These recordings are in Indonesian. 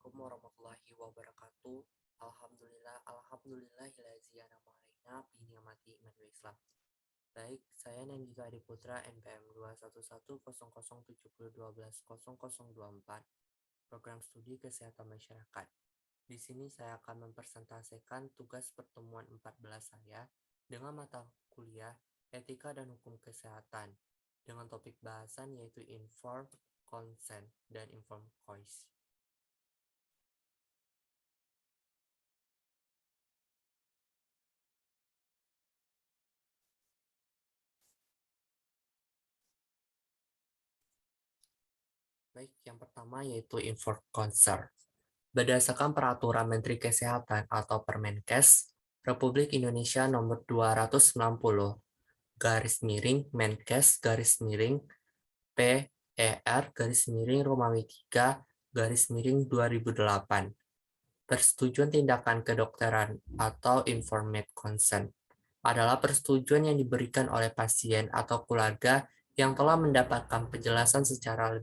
Assalamualaikum warahmatullahi wabarakatuh. Alhamdulillahillazi an'ama alaina bi ni'mati iman wa Islam. Baik, saya Nandika Adi Putra NPM 2110070120024 Program Studi Kesehatan Masyarakat. Di sini saya akan mempresentasikan tugas pertemuan 14 saya dengan mata kuliah Etika dan Hukum Kesehatan dengan topik bahasan yaitu Informed Consent dan Informed Choice. Baik, yang pertama yaitu informed consent. Berdasarkan Peraturan Menteri Kesehatan atau Permenkes Republik Indonesia Nomor 260 garis miring Menkes garis miring PER garis miring Romawi 3 garis miring 2008. Persetujuan tindakan kedokteran atau informed consent adalah persetujuan yang diberikan oleh pasien atau keluarga yang telah mendapatkan penjelasan secara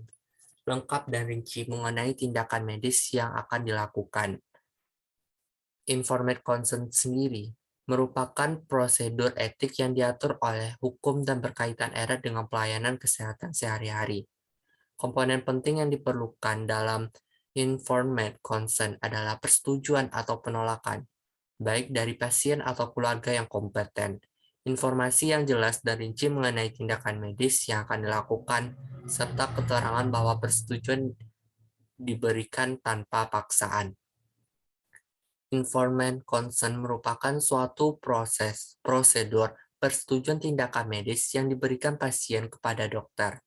lengkap dan rinci mengenai tindakan medis yang akan dilakukan. Informed consent sendiri merupakan prosedur etik yang diatur oleh hukum dan berkaitan erat dengan pelayanan kesehatan sehari-hari. Komponen penting yang diperlukan dalam informed consent adalah persetujuan atau penolakan, baik dari pasien atau keluarga yang kompeten, informasi yang jelas dan rinci mengenai tindakan medis yang akan dilakukan, serta keterangan bahwa persetujuan diberikan tanpa paksaan. Informed consent merupakan suatu prosedur persetujuan tindakan medis yang diberikan pasien kepada dokter.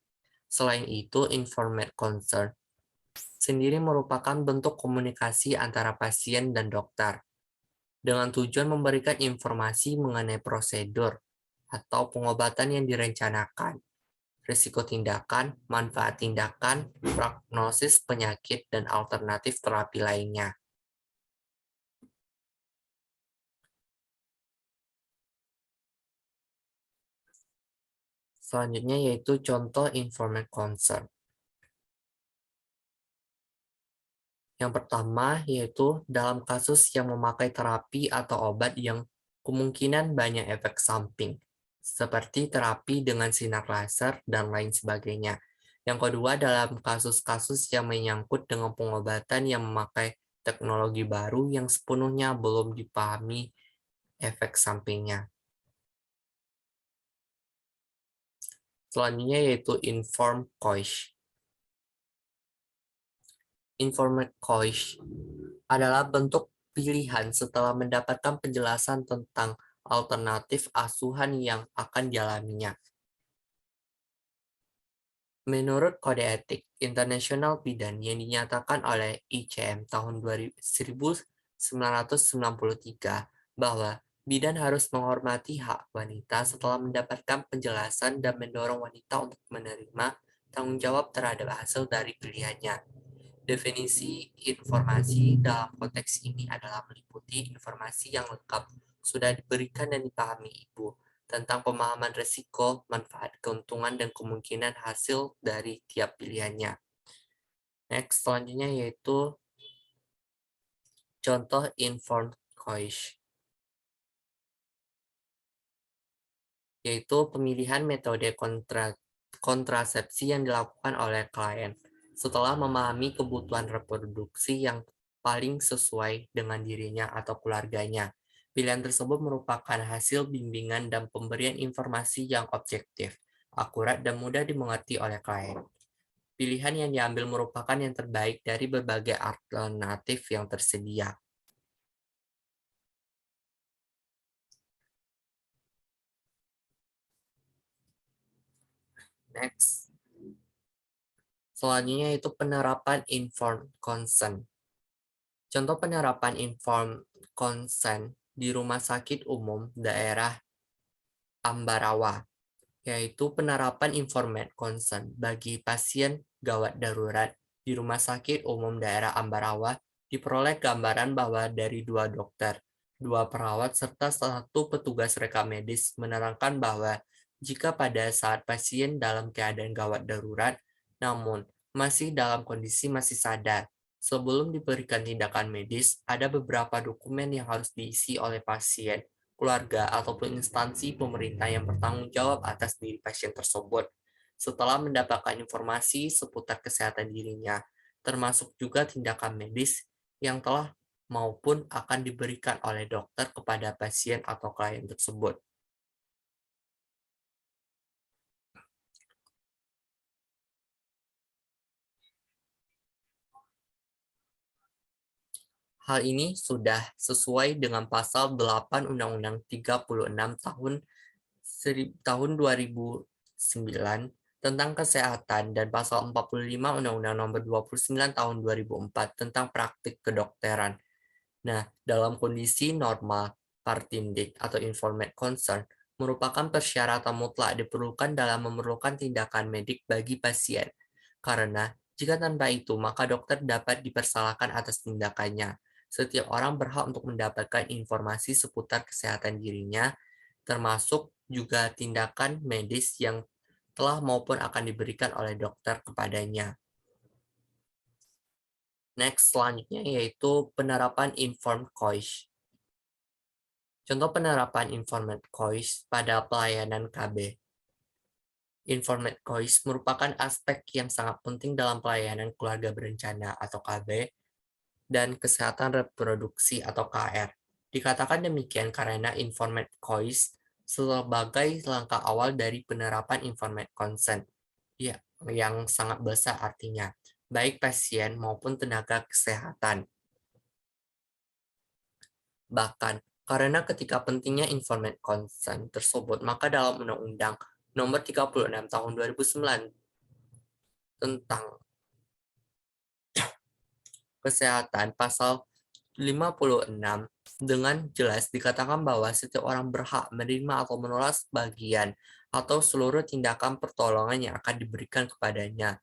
Selain itu, informed consent sendiri merupakan bentuk komunikasi antara pasien dan dokter dengan tujuan memberikan informasi mengenai prosedur atau pengobatan yang direncanakan, risiko tindakan, manfaat tindakan, prognosis penyakit, dan alternatif terapi lainnya. Selanjutnya yaitu contoh informed consent. Yang pertama yaitu dalam kasus yang memakai terapi atau obat yang kemungkinan banyak efek samping, seperti terapi dengan sinar laser dan lain sebagainya. Yang kedua dalam kasus-kasus yang menyangkut dengan pengobatan yang memakai teknologi baru yang sepenuhnya belum dipahami efek sampingnya. Selanjutnya yaitu informed choice. Informed choice adalah bentuk pilihan setelah mendapatkan penjelasan tentang alternatif asuhan yang akan dialaminya. Menurut Kode Etik Internasional Bidan yang dinyatakan oleh ICM tahun 1993 bahwa bidan harus menghormati hak wanita setelah mendapatkan penjelasan dan mendorong wanita untuk menerima tanggung jawab terhadap hasil dari pilihannya. Definisi informasi dalam konteks ini adalah meliputi informasi yang lengkap sudah diberikan dan dipahami ibu tentang pemahaman risiko, manfaat, keuntungan, dan kemungkinan hasil dari tiap pilihannya. Next, selanjutnya yaitu contoh informed choice, yaitu pemilihan metode kontrasepsi yang dilakukan oleh klien setelah memahami kebutuhan reproduksi yang paling sesuai dengan dirinya atau keluarganya. Pilihan tersebut merupakan hasil bimbingan dan pemberian informasi yang objektif, akurat, dan mudah dimengerti oleh klien. Pilihan yang diambil merupakan yang terbaik dari berbagai alternatif yang tersedia. Next. Selanjutnya itu penerapan informed consent. Contoh penerapan informed consent di Rumah Sakit Umum Daerah Ambarawa, yaitu penerapan informed consent bagi pasien gawat darurat di Rumah Sakit Umum Daerah Ambarawa diperoleh gambaran bahwa dari 2 dokter, 2 perawat, serta 1 petugas rekam medis menerangkan bahwa jika pada saat pasien dalam keadaan gawat darurat, namun masih dalam kondisi masih sadar, Sebelum diberikan tindakan medis, ada beberapa dokumen yang harus diisi oleh pasien, keluarga, ataupun instansi pemerintah yang bertanggung jawab atas diri pasien tersebut. Setelah mendapatkan informasi seputar kesehatan dirinya, termasuk juga tindakan medis yang telah maupun akan diberikan oleh dokter kepada pasien atau klien tersebut. Hal ini sudah sesuai dengan pasal 8 Undang-Undang 36 tahun 2009 tentang kesehatan dan pasal 45 Undang-Undang Nomor 29 tahun 2004 tentang praktik kedokteran. Nah, dalam kondisi normal, partindik atau informed consent merupakan persyaratan mutlak diperlukan dalam memerlukan tindakan medik bagi pasien. Karena jika tanpa itu, maka dokter dapat dipersalahkan atas tindakannya. Setiap orang berhak untuk mendapatkan informasi seputar kesehatan dirinya, termasuk juga tindakan medis yang telah maupun akan diberikan oleh dokter kepadanya. Next, selanjutnya yaitu penerapan informed choice. Contoh penerapan informed choice pada pelayanan KB. Informed choice merupakan aspek yang sangat penting dalam pelayanan keluarga berencana atau KB dan kesehatan reproduksi atau KR. Dikatakan demikian karena informed choice sebagai langkah awal dari penerapan informed consent, ya, yang sangat besar artinya, baik pasien maupun tenaga kesehatan. Bahkan, karena ketika pentingnya informed consent tersebut, maka dalam Undang-Undang Nomor 36 Tahun 2009 tentang Kesehatan, Pasal 56 dengan jelas dikatakan bahwa setiap orang berhak menerima atau menolak sebagian atau seluruh tindakan pertolongan yang akan diberikan kepadanya.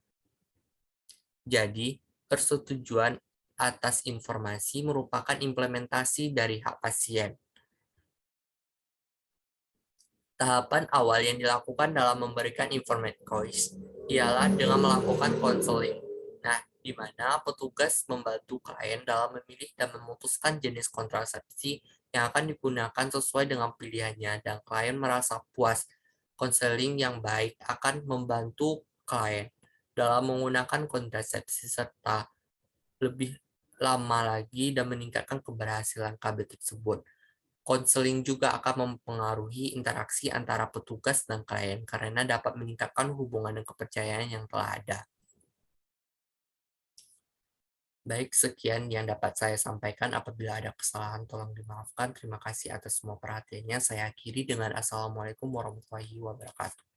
Jadi, persetujuan atas informasi merupakan implementasi dari hak pasien. Tahapan awal yang dilakukan dalam memberikan informed choice ialah dengan melakukan konseling. Nah, di mana petugas membantu klien dalam memilih dan memutuskan jenis kontrasepsi yang akan digunakan sesuai dengan pilihannya dan klien merasa puas. Konseling yang baik akan membantu klien dalam menggunakan kontrasepsi serta lebih lama lagi dan meningkatkan keberhasilan KB tersebut. Konseling juga akan mempengaruhi interaksi antara petugas dan klien karena dapat meningkatkan hubungan dan kepercayaan yang telah ada. Baik, sekian yang dapat saya sampaikan. Apabila ada kesalahan, tolong dimaafkan. Terima kasih atas semua perhatiannya. Saya akhiri dengan Assalamualaikum warahmatullahi wabarakatuh.